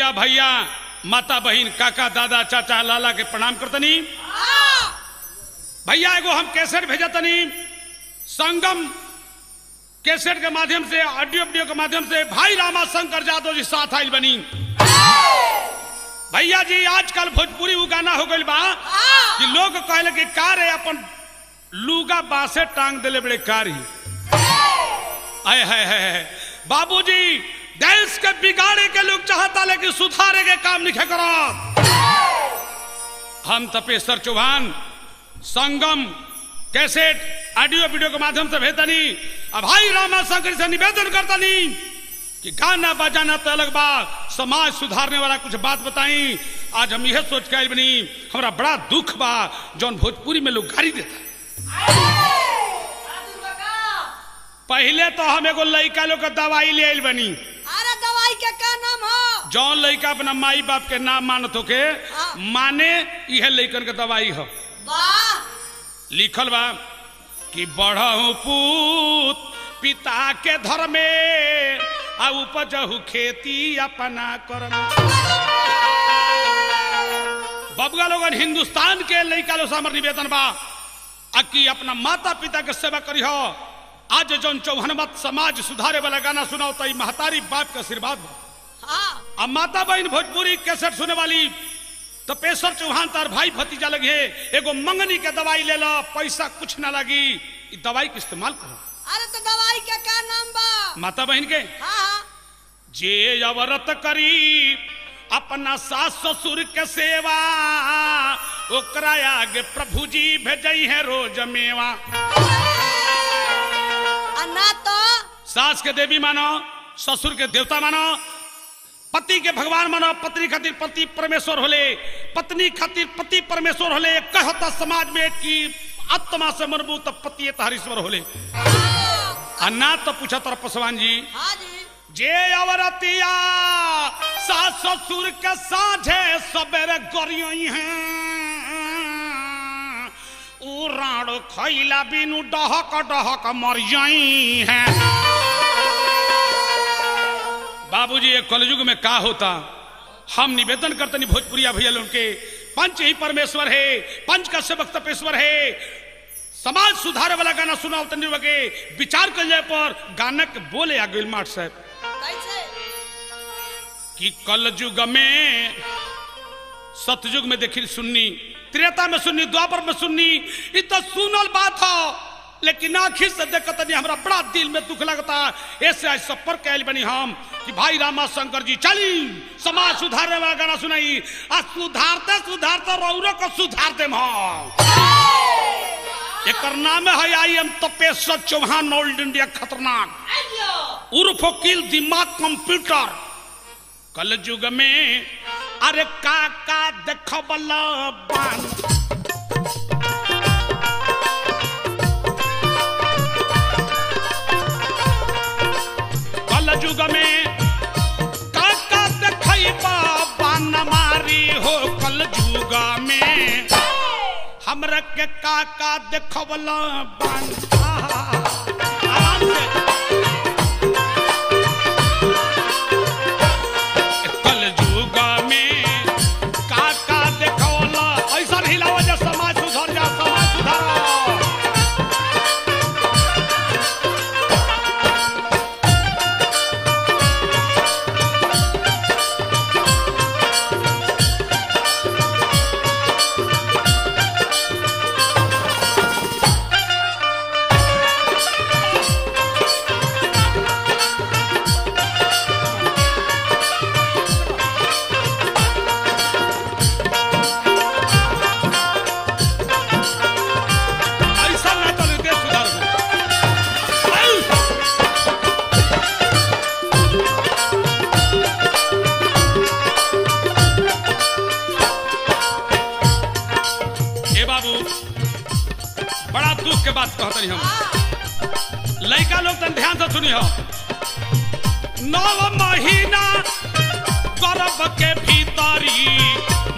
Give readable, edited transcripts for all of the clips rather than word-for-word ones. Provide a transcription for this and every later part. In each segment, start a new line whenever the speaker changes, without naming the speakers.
भैया भैया माता बहन काका दादा चाचा लाला के प्रणाम करतनी। भैया एगो हम कैसेट भेजतनी संगम कैसेट के माध्यम से ऑडियो वीडियो के माध्यम से भाई रामा शंकर यादव जी साथ आइल बनी। भैया जी आजकल भोजपुरी वो गाना हो गई बा कि लोग कहले कि कार है अपन लूगा बासे टांग दिले बड़े कार ही आए है बाबूजी देश के बिगाड़े के लोग चाहता लेकिन सुधारे के काम नहीं करो। हम तपेश्वर चौहान संगम कैसेट ऑडियो वीडियो के माध्यम से भेजतनी। अब भाई रामा शंकर से निवेदन करतनी कि गाना बजाना तो अलग बात, समाज सुधारने वाला कुछ बात बताई। आज हम यह सोच के आए बनी, हमारा बड़ा दुख बा जौन भोजपुरी में लोग गाली देता। पहले तो हम एगो लड़का लोग का दवाई ले आइल बनी।
अरे दवाई के का नाम हो?
जौन लड़का अपना माई बाप के नाम मानत होके माने यह लड़कन के दवाई हो।
वाह
लिखल बा कि बढ़हु पूत पिता के धर्म में आ उपजहु खेती अपना कर्म। बबुआ लोगन हिंदुस्तान के लड़का लोग से निवेदन बा कि अपना माता पिता के सेवा करी हो। आज जौन चौहनमत समाज सुधारे वाला गाना सुनाओ तो महतारी बाप का आशीर्वाद बा। अब माता बहन भोजपुरी कैसेट सुने वाली तपेश्वर चौहान तार भाई भतीजा लगे एगो मंगनी के दवाई ले लो, पैसा कुछ ना लगी, दवाई के इस्तेमाल करो।
अरे तो दवाई के का नाम बा?
माता बहन के जे अवरत करी अपना सास ससुर के सेवा ओकरा आगे प्रभु जी भेजई है रोज मेवा।
ना तो
सास के देवी मानो, ससुर के देवता मानो, पति के भगवान मानो, पत्नी खातिर पति परमेश्वर होले, पत्नी खातिर पति परमेश्वर होले। कहता समाज में कि आत्मा से मनबू तो पति हरीश्वर होले। ना तो पूछा तर पसवान जी जे अवरतिया सास ससुर के साझे सबेरे गरियई हैं उ राणो खैला बिनु डहक डहक मर जाई हैं। बाबूजी ये कलयुग में का होता, हम निवेदन करते नहीं भोजपुरिया भैया लोग के पंच ही परमेश्वर है, पंच का सेवक तपेश्वर है। समाज सुधारे वाला गाना सुनाओ तनी वगे विचार कर जाए पर गाना के बोले आ गइल माट साहब कि कलयुग में सतयुग में देखी सुन्नी, त्रेता में सुन्नी, द्वापर में सुन्नी, ये तो सुनल बात हो लेकिन आखिर से देखत नहीं हमरा बड़ा दिल में दुख लगता। ऐसे आज सब पर कैल बनी हम कि भाई रामा शंकर जी चली समाज सुधारने वाला गाना सुनाई। आ सुधारते सुधारते रौरो को सुधारते हम। एक नाम है I am Tapeshwar Chauhan all India खतरनाक उर्फ वकील दिमाग कंप्यूटर। कलयुग में अरे काका देखो बलबान कलयुग में काका देखई बाबा मारी हो। कलयुग में हमरा के काका देखो बलबान लड़का लोग तन ध्यान से सुनी हो। 9 महीना गर्भ के भीतरी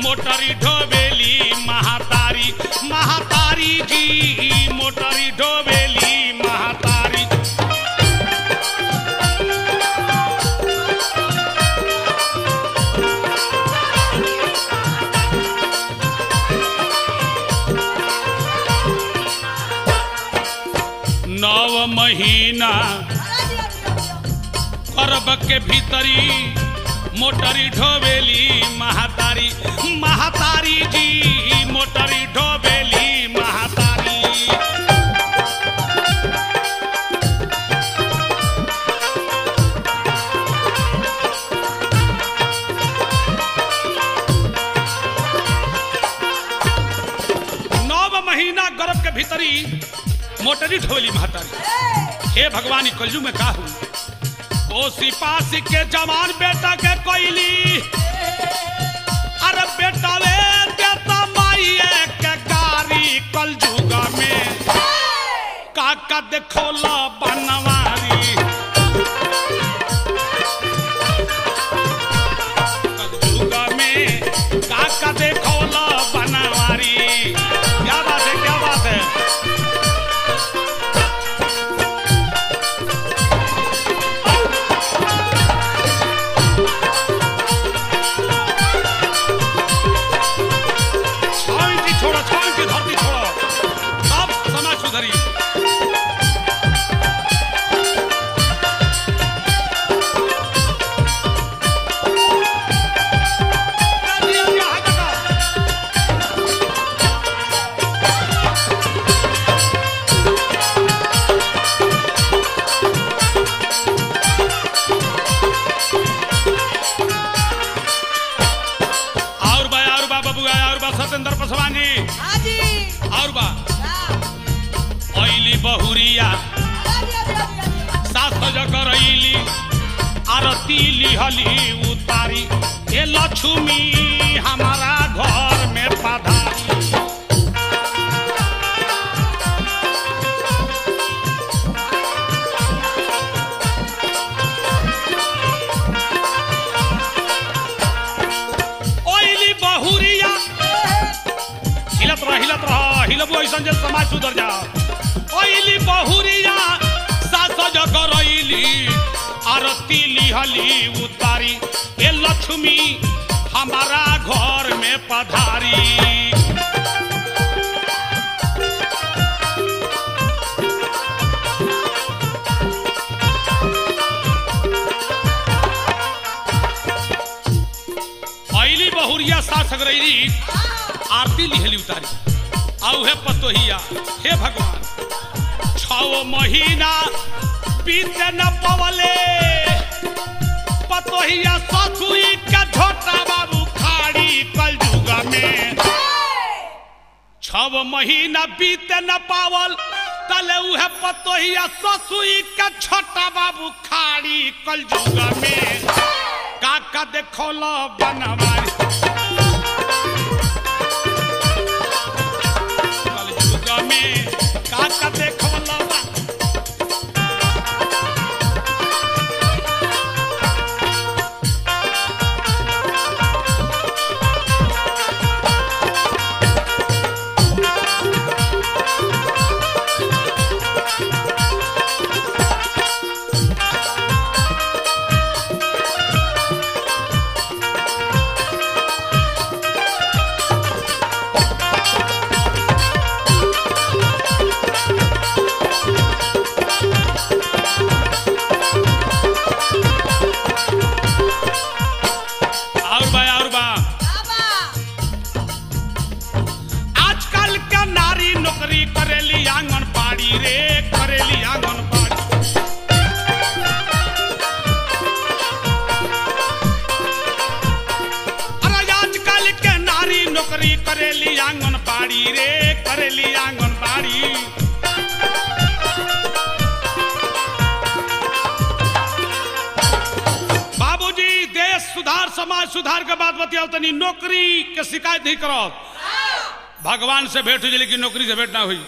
मोटरी ढोबेली महातारी, महातारी जी मोटरी ढोबेली महातारी। महीना
अरे दिया दिया दिया
करब के भीतरी मोटरी ढोबेली महातारी महातारी जी मोटरी ढोबेली महातारी। 9 महीना गर्भ के भीतरी मोटरी ढोबेली महातारी। हे भगवान ई कलयुग में का हूँ ओसी पासी के जवान बेटा के कोइली अरे बेटा वे देता माइए के गारी कलयुग में काका देखोला बनवारी कलयुग में काका देखोला बनवारी। क्या बात है क्या बात है। सतेंद्र पासवान जी
हाँ जी
और बा
हाँ
ओइली बहुरिया
अरे दिया दिया दिया
सास जगरैली आरती लिहली उतारी ए लक्ष्मी हमारा घर में पधारी। ओइली बहुरिया हिलत रहा हिलबू ऐसा जे समाज सुधर जा। ओइली बहुरिया सास जगरैली आरती लिहली उतारी ए लक्ष्मी हमारा घर में पधारी। ओइली बहुरिया सास जगरैली आरती लिहली उतारी आउ हे पतोहिया हे भगवान 6 महीना बीते न पवले पतोहिया ससुई का झोटा बाबू खाड़ी कलयुग में 6 महीना बीते न पावल तले उहे पतोहिया ससुई का छोटा बाबू खाड़ी कलयुग में काका देखोला बनवारी। में काका देखोला नौकरी करेली आंगनबाड़ी रे करेली आंगनबाड़ी। बाबूजी देश सुधार समाज सुधार के बात बतियाओ तनी नौकरी के शिकायत नहीं करो भगवान से भेंट हुई लेकिन नौकरी से भेंट ना हुई।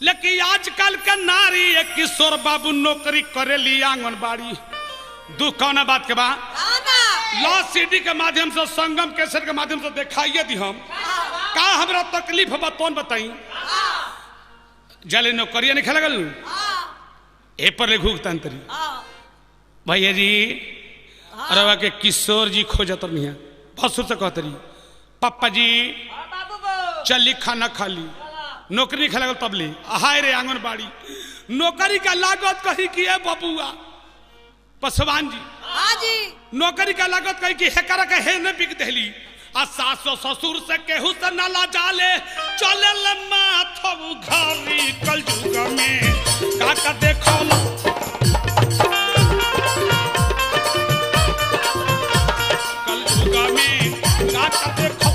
लेकिन आजकल के नारी एक किशोर बाबू नौकरी करेली आंगनबाड़ी दुख कौन बात के बाद लॉ सीडी के माध्यम से संगम कैसेट के माध्यम से दिखाइए दी हम का हमरा तकलीफ बतौन बताई जले नौकरिया नहीं खेलगल ए पर ले घुगतंतरी भैया जी अरवा के किशोर जी खोजत नहीं भसुर से कहतरी पप्पा जी चली खाना खा ली नौकरी नहीं खेलगल तब ले हाय रे आंगनबाड़ी नौकरी का लागत कही कि है बबुआ पसवान जी
हाँ जी
नौकरी का लागत कही कि हेकर के हे न बिक देली आ सास ससुर से केहू से न ला जाले चले ले माथो घरी कल जुग में काका देखो कल जुग में काका देखो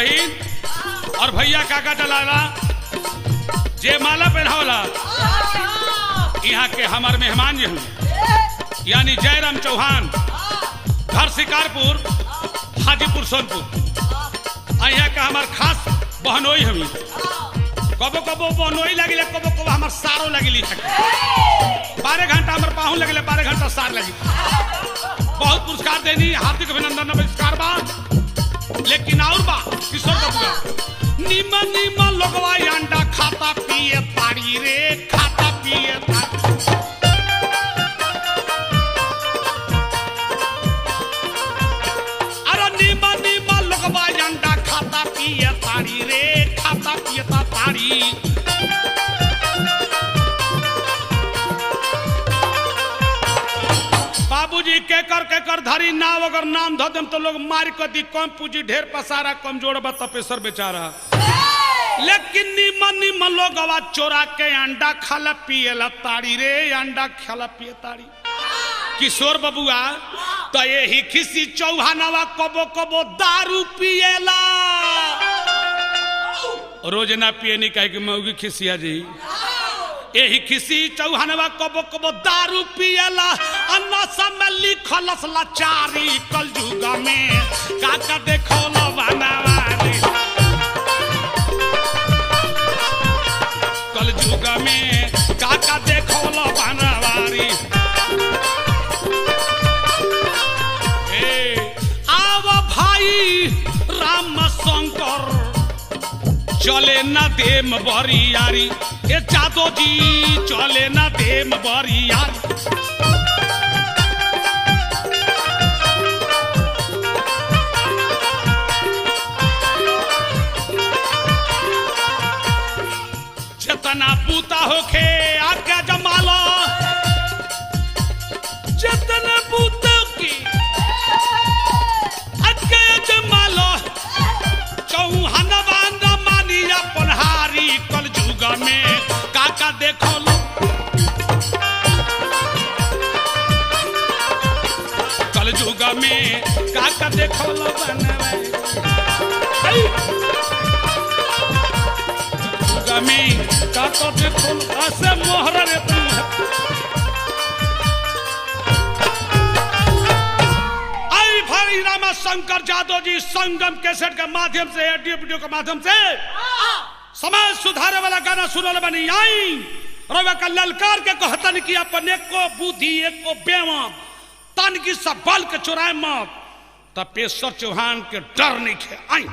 और भैया काका चलाला जे माला पहनावला यहाँ के हमारे मेहमान जी हैं यानी जयराम चौहान घर शिकारपुर हाजीपुर सोनपुर यहाँ का हमार खास बहनोई हमी कबो कबो बहनोई लगे कबो कबो हमार सारो लगी 12 घंटा हमारे पाहुन लगे 12 घंटा सार लगी बहुत पुरस्कार देनी हार्दिक अभिनंदन नमस्कार बा लेकिन और बा किशोर बबुआ नीमन नीमन लोगवा अंडा खाता पिए ताड़ी रे खाता पिए ताड़ी अरे नीमन नीमन लोगवा अंडा खाता पिए ताड़ी रे खाता पिए ताड़ी बाबूजी केकर धरी नाव अगर नाम धो देम तो लोग मार कर दी कम पूंजी ढेर पसारा कमजोर बा तपेसर बेचारा लेकिन निमन निमन लोग चोरा के अंडा खाला पिएला ताड़ी रे अंडा खाला पिए ताड़ी किशोर बबुआ तो यही खिसी चौहानवा कबो कबो दारू पिएला रोज ना पिए नहीं कहे कि मौगी खिसिया जी यही खिसी चौहानवा कबो कबो दारू पिएला अन्ना में लिखल लाचारी कल जुग में काका देखो बनवारी कल जुग में काका देखो बनवारी आव भाई राम शंकर चले न देम बरियारी ए जादो जी चले न देम बरियारी जितना पूता होके आज्ञा जमालो जितने पूता की आज्ञा जमालो चौहानवा मानिया पनहारी कल जुग में काका देखो लो कल जुग में काका देखो लो में काका देखो ऐसे मोहरा रे आई भाई रामा शंकर जादव जी संगम कैसेट के माध्यम से ऑडियो वीडियो के माध्यम से समाज सुधारे वाला गाना सुनल बनी आई रवा का ललकार के कहतन की अपने को बुद्धि एक को बेवा तन की सब बल के चुराए मत तपेश्वर चौहान के डर नहीं खे आई